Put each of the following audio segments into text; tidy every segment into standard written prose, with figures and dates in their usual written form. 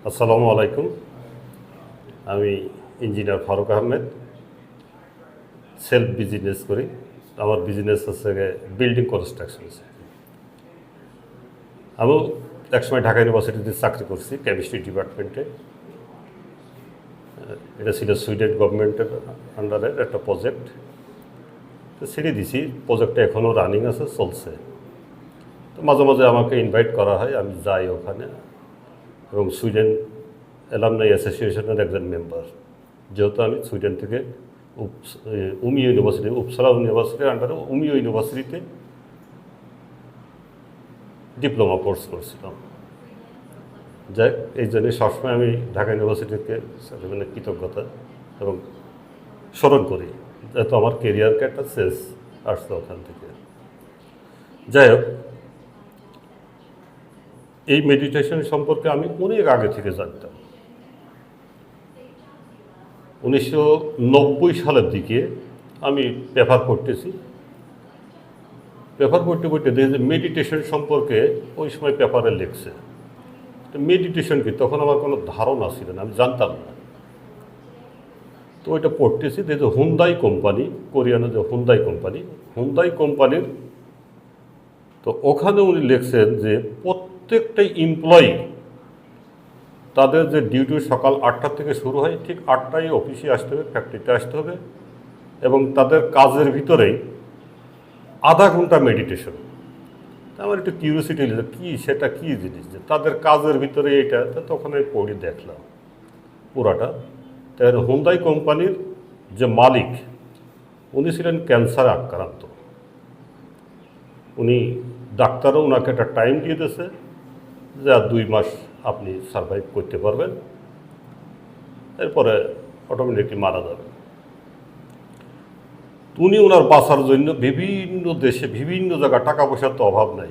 আসসালামু আলাইকুম। আমি engineer Faruk Ahmed. Self business করি। আমার বিজনেস হচ্ছে বিল্ডিং কনস্ট্রাকশন। আমিও একসময় ঢাকা ইউনিভার্সিটিতে চাকরি করছি কেমিস্ট্রি ডিপার্টমেন্টে। এটা ছিল সুইডেন গভর্নমেন্টের আন্ডারের একটা প্রজেক্ট। তো ছেড়ে দিছি, প্রজেক্টটা এখনও রানিং আছে, চলছে। তো মাঝে মাঝে আমাকে ইনভাইট করা হয়, আমি যাই ওখানে। এবং সুইডেন অ্যালামনাই অ্যাসোসিয়েশনের একজন মেম্বার, যেহেতু আমি সুইডেন থেকে উমিও ইউনিভার্সিটি, উপসালা ইউনিভার্সিটির আন্ডারে উমিও ইউনিভার্সিটিতে ডিপ্লোমা কোর্স করছিলাম। যাই এই জন্যে সবসময় আমি ঢাকা ইউনিভার্সিটিকে মানে কৃতজ্ঞতা এবং স্মরণ করি, যেহেতু আমার কেরিয়ারকে একটা শেষ আসছে ওখান থেকে। যাই হোক, এই মেডিটেশন সম্পর্কে আমি অনেক আগে থেকে জানতাম। 1990 সালের দিকে আমি পেপার পড়তেছি। পেপার পড়তে পড়তে দেখি যে মেডিটেশন সম্পর্কে ওই সময় পেপারে লিখছে। তো মেডিটেশন কি, তখন আমার কোনো ধারণা ছিল না, আমি জানতাম না। তো ওইটা পড়তেছি, দেখি যে হুন্দাই কোম্পানি, কোরিয়ানের যে হুন্দাই কোম্পানির, তো ওখানে উনি লিখছেন যে প্রত্যেকটাই এমপ্লয়ি, তাদের যে ডিউটি সকাল 8টা থেকে শুরু হয়, ঠিক 8টায় অফিসে আসতে হবে, ফ্যাক্টরিতে আসতে হবে, এবং তাদের কাজের ভিতরেই আধা ঘন্টা মেডিটেশন। আমার একটু কিউরিওসিটি হলো, কী সেটা কী জিনিস যে তাদের কাজের ভিতরে এইটা। তো তখন আমি পড়ি, দেখলাম পুরাটা। তাই হুন্দাই কোম্পানির যে মালিক, উনি ছিলেন ক্যান্সারে আক্রান্ত। উনি ডাক্তারও ওনাকে একটা টাইম দিয়ে দিয়েছে যে আর 2 মাস আপনি সারভাইভ করতে পারবেন, এরপরে অটোমেটিকলি মারা যাবেন। উনি ওনার বাঁচার জন্য বিভিন্ন দেশে, বিভিন্ন জায়গায়, টাকা পয়সার তো অভাব নাই,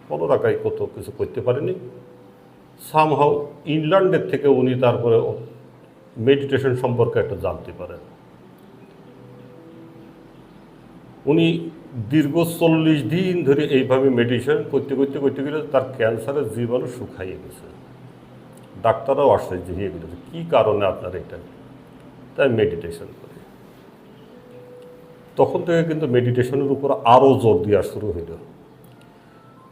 কোনো টাকায় কত কিছু করতে পারেনি। সামহাও ইংল্যান্ডের থেকে উনি তারপরে মেডিটেশন সম্পর্কে একটা জানতে পারেন। উনি দীর্ঘ 40 দিন ধরে এইভাবে মেডিটেশন করতে করতে করতে গেলে তার ক্যান্সারের জীবাণু শুকাইয়ে গেছে। ডাক্তাররাও আশ্চর্য হয়ে গেছে, কী কারণে আপনার এটা। তাই মেডিটেশন করে। তখন থেকে কিন্তু মেডিটেশনের উপর আরও জোর দেওয়া শুরু হইল।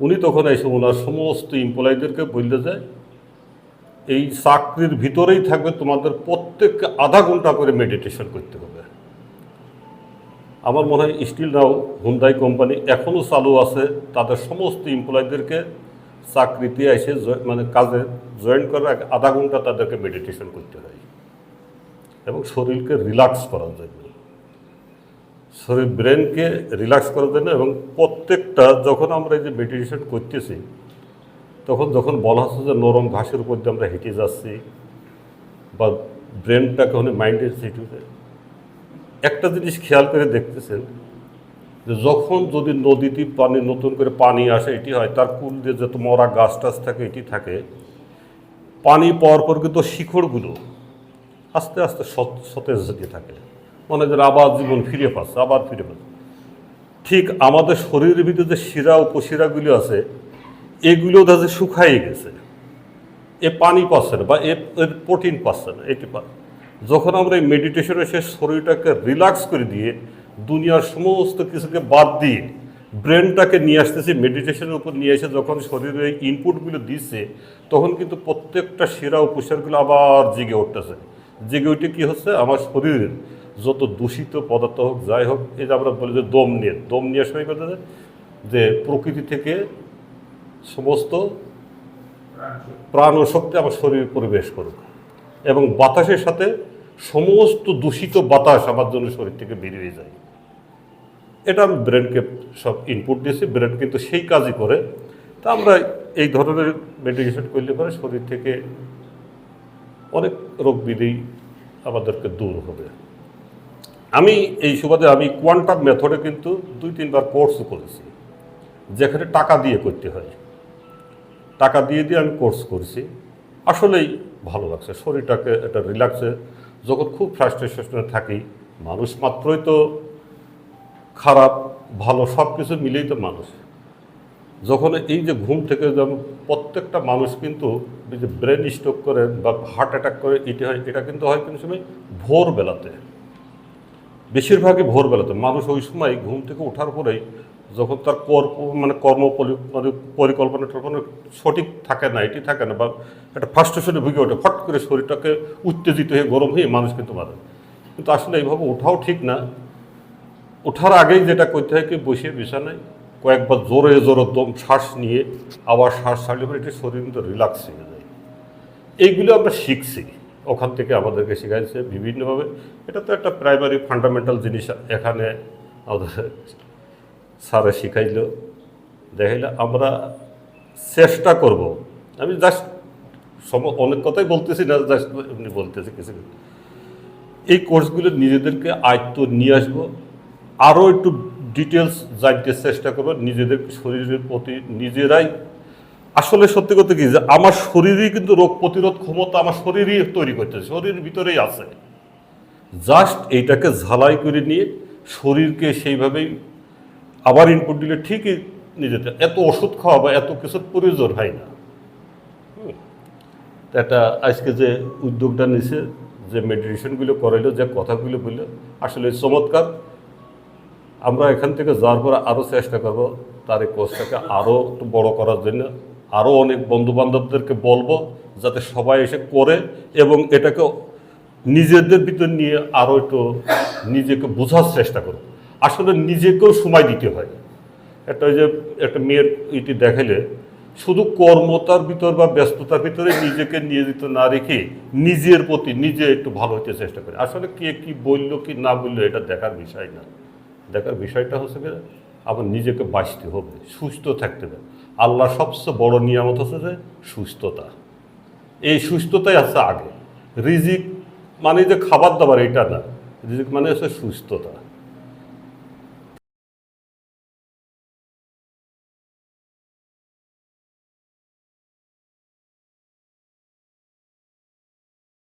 উনি তখন এসে ওনার সমস্ত এমপ্লয়ীদেরকে বললে যায়, এই চাকরির ভিতরেই থাকবে, তোমাদের প্রত্যেককে আধা ঘন্টা করে মেডিটেশন করতে হবে। আমার মনে হয় স্টিল নাও হুন্দাই কোম্পানি এখনও চালু আছে, তাদের সমস্ত এমপ্লয়ীদেরকে চাকরিতে এসে মানে কাজে জয়েন করার আধা ঘন্টা তাদেরকে মেডিটেশন করতে হয়, এবং শরীরকে রিল্যাক্স করার জন্য, শরীর ব্রেনকে রিল্যাক্স করার জন্য। এবং প্রত্যেকটা যখন আমরা এই যে মেডিটেশন করতেছি, তখন যখন বলা হচ্ছে যে নরম ঘাসের উপর দিয়ে আমরা হেঁটে যাচ্ছি, বা ব্রেনটাকে মাইন্ডের সিটুতে, একটা জিনিস খেয়াল করে দেখতেছেন যে যখন যদি নদীতে পানি, নতুন করে পানি আসে, এটি হয় তার কুল দিয়ে যত মরা গাছ টাছ থাকে, এটি থাকে, পানি পাওয়ার পর কিন্তু শিকড়গুলো আস্তে আস্তে সতেজ হতে থাকে, মনে হয় আবার জীবন ফিরে পাচ্ছে, আবার ফিরে পাচ্ছে। ঠিক আমাদের শরীরের ভিতরে যে শিরা উপশিরাগুলো আছে, এগুলো যে শুকাইয়ে গেছে, এ পানি পাচ্ছে না, বা এর প্রোটিন পাচ্ছে না, এটি যখন আমরা এই মেডিটেশনে সে শরীরটাকে রিল্যাক্স করে দিয়ে, দুনিয়ার সমস্ত কিছুকে বাদ দিয়ে ব্রেনটাকে নিয়ে আসতেছি মেডিটেশনের উপর নিয়ে এসে, যখন শরীরে এই ইনপুটগুলো দিচ্ছে, তখন কিন্তু প্রত্যেকটা শিরা উপশিরাগুলো আবার জেগে উঠতেছে। জেগে উঠে কী হচ্ছে, আমার শরীরের যত দূষিত পদার্থ হোক, যাই হোক, এই যে আমরা বলি যে দম নিয়ে সময় কথা যায় যে প্রকৃতি থেকে সমস্ত প্রাণ ও শক্তি আমার শরীরে প্রবেশ করুক, এবং বাতাসের সাথে সমস্ত দূষিত বাতাস আমার জন্য শরীর থেকে বেরিয়ে যায়। এটা আমি ব্রেনকে সব ইনপুট দিয়েছি, ব্রেন কিন্তু সেই কাজই করে। তা আমরা এই ধরনের মেডিটেশন করলে পরে শরীর থেকে অনেক রোগ বিধি আমাদেরকে দূর হবে। আমি এই সুবাদে আমি কোয়ান্টাম মেথডে কিন্তু 2-3 বার কোর্সও করেছি, যেখানে টাকা দিয়ে করতে হয়। টাকা দিয়ে আমি কোর্স করছি, আসলেই ভালো লাগছে, শরীরটাকে একটা রিল্যাক্সে। যখন খুব ফ্রাস্ট্রেশনে থাকি, মানুষ মাত্রই তো খারাপ ভালো সব কিছু মিলেই তো মানুষ, যখন এই যে ঘুম থেকে যেমন প্রত্যেকটা মানুষ কিন্তু এই যে ব্রেন স্ট্রোক করে বা হার্ট অ্যাটাক করে এটি হয়, এটা কিন্তু হয় কিন্তু সময় ভোরবেলাতে, বেশিরভাগই ভোরবেলাতে। মানুষ ওই সময় ঘুম থেকে ওঠার পরেই যখন তার পরিকল্পনা টল্পনা সঠিক থাকে না, এটি থাকে না, বা একটা ফার্স্টেশনে ভুগে ওঠে, ফট করে শরীরটাকে উত্তেজিত হয়ে গরম হয়ে মানুষ কিন্তু মারে। কিন্তু আসলে এইভাবে ওঠাও ঠিক না। ওঠার আগেই যেটা করতে হয় কি, বসে বিছানায় কয়েকবার জোরে জোরে দম শ্বাস নিয়ে আবার শ্বাস ছাড়লে পরে এটি শরীর কিন্তু রিল্যাক্স হয়ে যায়। এইগুলো আমরা শিখছি, ওখান থেকে আমাদেরকে শেখাইছে বিভিন্নভাবে। এটা তো একটা প্রাইমারি ফান্ডামেন্টাল জিনিস এখানে আমাদের স্যারে শিখাইল, দেখাইলে আমরা চেষ্টা করব। আমি জাস্ট অনেক কথাই বলতেছি না, জাস্ট এমনি বলতেছি কিছু। এই কোর্সগুলো নিজেদেরকে আয়ত্ত নিয়ে আসবো, আরও একটু ডিটেলস জানতে চেষ্টা করবো, নিজেদের শরীরের প্রতি নিজেরাই। আসলে সত্যি কথা কি, যে আমার শরীরই কিন্তু রোগ প্রতিরোধ ক্ষমতা আমার শরীরই তৈরি করতেছে, শরীরের ভিতরেই আছে। জাস্ট এইটাকে ঝালাই করে নিয়ে শরীরকে সেইভাবেই আবার ইনপুট দিলে ঠিকই নিজেদের এত ওষুধ খাওয়া বা এত কিছুর প্রয়োজন হয় না। এটা আজকে যে উদ্যোগটা নিছে, যে মেডিটেশনগুলো করাইলো, যে কথাগুলো বললো, আসলে চমৎকার। আমরা এখান থেকে যাওয়ার পর আরও চেষ্টা করবো তার এই কোর্সটাকে আরও একটু বড়ো করার জন্য। আরও অনেক বন্ধুবান্ধবদেরকে বলবো যাতে সবাই এসে করে এবং এটাকে নিজেদের ভিতর নিয়ে আরও একটু নিজেকে বোঝার চেষ্টা করো। আসলে নিজেকেও সময় দিতে হয়। একটা ওই যে একটা মেয়ের ইটি দেখাইলে শুধু কর্মতার ভিতর বা ব্যস্ততার ভিতরে নিজেকে নিয়োজিত না রেখে নিজের প্রতি নিজে একটু ভালো হতে চেষ্টা করে। আসলে কে কি বললো কি না বললো এটা দেখার বিষয় না। দেখার বিষয়টা হচ্ছে কি, আবার নিজেকে বাঁচতে হবে, সুস্থ থাকতে হবে। আল্লাহ সবচেয়ে বড় নিয়ামত হচ্ছে যে সুস্থতা। এই সুস্থতাই আছে আগে। রিজিক মানে যে খাবার দাবার এটা না, রিজিক মানে হচ্ছে সুস্থতা।